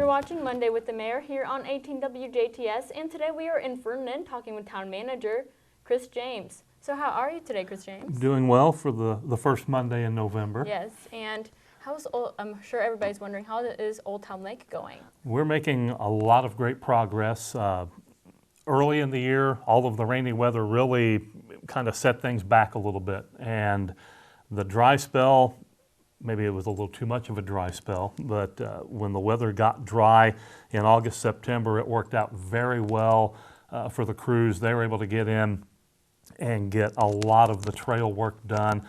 You're watching Monday with the Mayor here on 18 WJTS, and today we are in Ferdinand talking with Town Manager Chris James. So how are you today, Chris James? Doing well for the first Monday in November. Yes, and I'm sure everybody's wondering, how is Old Town Lake going? We're making a lot of great progress. Early in the year, all of the rainy weather really kind of set things back a little bit, and the dry spell, maybe it was a little too much of a dry spell, but when the weather got dry in August, September, it worked out very well for the crews. They were able to get in and get a lot of the trail work done.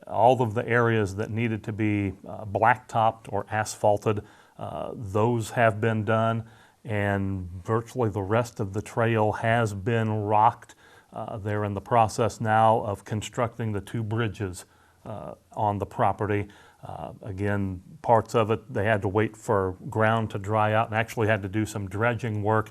All of the areas that needed to be blacktopped or asphalted, those have been done, and virtually the rest of the trail has been rocked. They're in the process now of constructing the two bridges on the property. Again, parts of it, they had to wait for ground to dry out and actually had to do some dredging work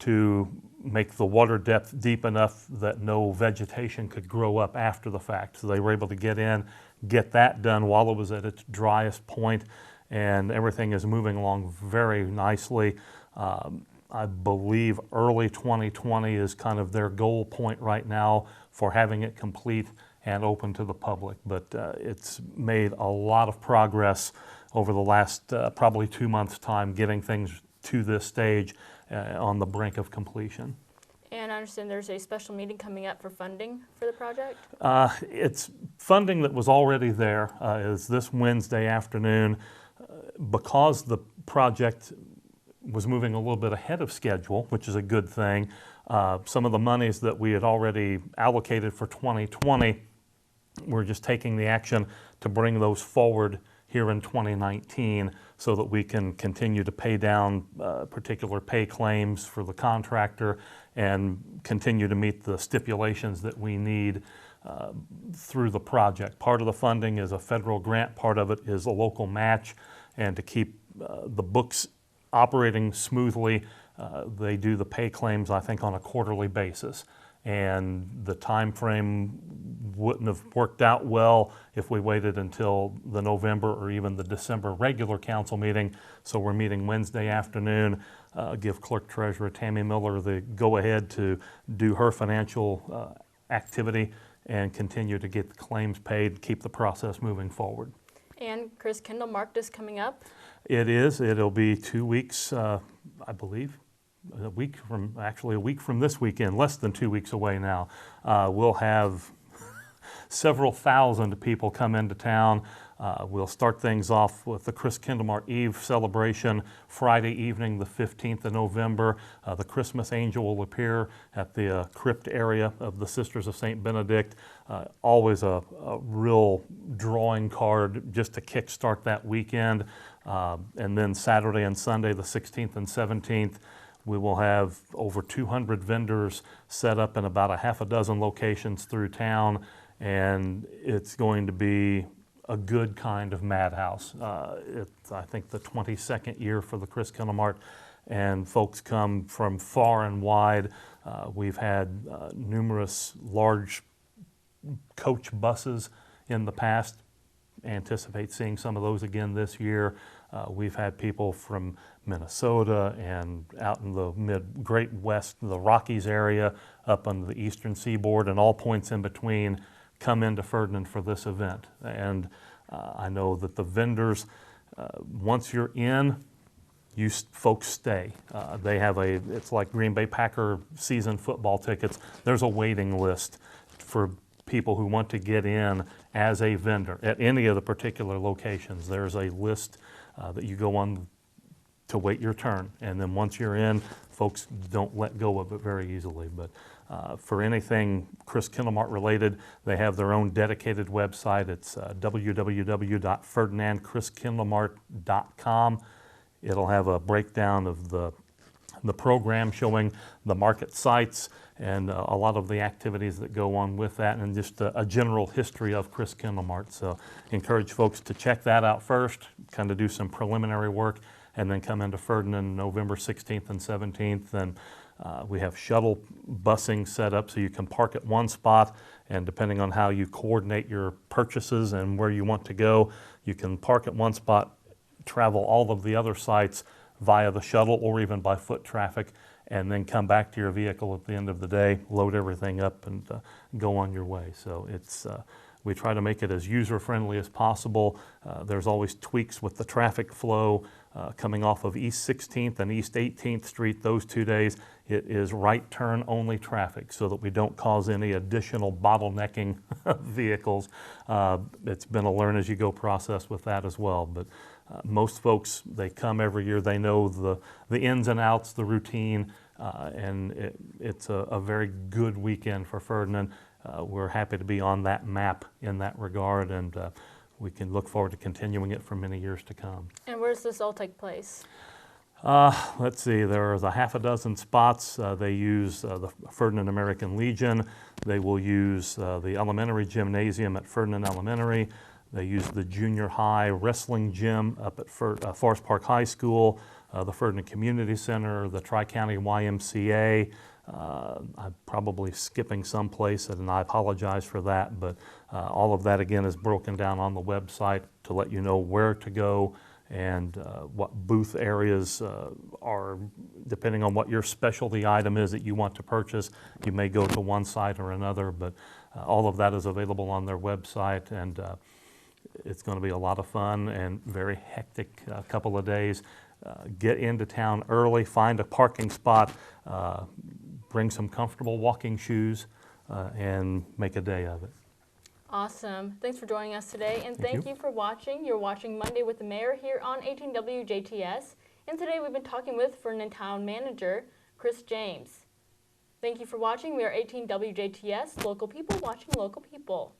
to make the water depth deep enough that no vegetation could grow up after the fact. So they were able to get in, get that done while it was at its driest point, and everything is moving along very nicely. I believe early 2020 is kind of their goal point right now for having it complete and open to the public, but it's made a lot of progress over the last probably 2 months' time getting things to this stage on the brink of completion. And I understand there's a special meeting coming up for funding for the project? It's funding that was already there. Is this Wednesday afternoon. Because the project was moving a little bit ahead of schedule, which is a good thing, some of the monies that we had already allocated for 2020, we're just taking the action to bring those forward here in 2019 so that we can continue to pay down particular pay claims for the contractor and continue to meet the stipulations that we need through the project. Part of the funding is a federal grant, part of it is a local match, and to keep the books operating smoothly, they do the pay claims, I think, on a quarterly basis. And the time frame wouldn't have worked out well if we waited until the November or even the December regular council meeting. So we're meeting Wednesday afternoon, give Clerk Treasurer Tammy Miller the go-ahead to do her financial activity and continue to get the claims paid, keep the process moving forward. And Chris, Kendall Market is coming up? It is. It'll be 2 weeks, I believe. A week from this weekend, less than 2 weeks away now. We'll have several thousand people come into town. We'll start things off with the Chris Kendall Mart Eve celebration Friday evening, the 15th of November. The Christmas angel will appear at the crypt area of the Sisters of St. Benedict. Always a real drawing card just to kickstart that weekend. And then Saturday and Sunday, the 16th and 17th, we will have over 200 vendors set up in about a half a dozen locations through town, and it's going to be a good kind of madhouse. It's, I think, the 22nd year for the Chris Kendall Mart, and folks come from far and wide. We've had numerous large coach buses in the past. Anticipate seeing some of those again this year. We've had people from Minnesota and out in the Great West, the Rockies area, up on the eastern seaboard, and all points in between come into Ferdinand for this event. And I know that the vendors, once you're in, you folks stay. They have it's like Green Bay Packer season football tickets. There's a waiting list for people who want to get in as a vendor at any of the particular locations. There's a list that you go on to wait your turn, and then once you're in, folks don't let go of it very easily. But for anything Chris Kendall Mart related, they have their own dedicated website. It's www.ferdinandchriskendallmart.com. It'll have a breakdown of the program showing the market sites and a lot of the activities that go on with that, and just a general history of Chris Kendall Mart. So encourage folks to check that out first, kind of do some preliminary work, and then come into Ferdinand November 16th and 17th. And we have shuttle busing set up so you can park at one spot, and depending on how you coordinate your purchases and where you want to go, you can park at one spot, travel all of the other sites via the shuttle or even by foot traffic, and then come back to your vehicle at the end of the day, load everything up, and go on your way. So we try to make it as user-friendly as possible. There's always tweaks with the traffic flow coming off of East 16th and East 18th Street those 2 days. It is right turn only traffic so that we don't cause any additional bottlenecking of vehicles. It's been a learn as you go process with that as well. But most folks, they come every year, they know the ins and outs, the routine, and it's a very good weekend for Ferdinand. We're happy to be on that map in that regard, and we can look forward to continuing it for many years to come. And where does this all take place? Let's see, there's a half a dozen spots. They use the Ferdinand American Legion. They will use the elementary gymnasium at Ferdinand Elementary. They use the junior high wrestling gym up at Forest Park High School, the Ferdinand Community Center, the Tri-County YMCA. I'm probably skipping someplace, and I apologize for that, but all of that again is broken down on the website to let you know where to go and what booth areas are, depending on what your specialty item is that you want to purchase. You may go to one site or another, but all of that is available on their website, and it's going to be a lot of fun and very hectic couple of days. Get into town early, find a parking spot, bring some comfortable walking shoes, and make a day of it. Awesome. Thanks for joining us today, and thank you you for watching. You're watching Monday with the Mayor here on 18 WJTS, and today we've been talking with Ferdinand Town Manager Chris James. Thank you for watching. We are 18 WJTS, local people watching local people.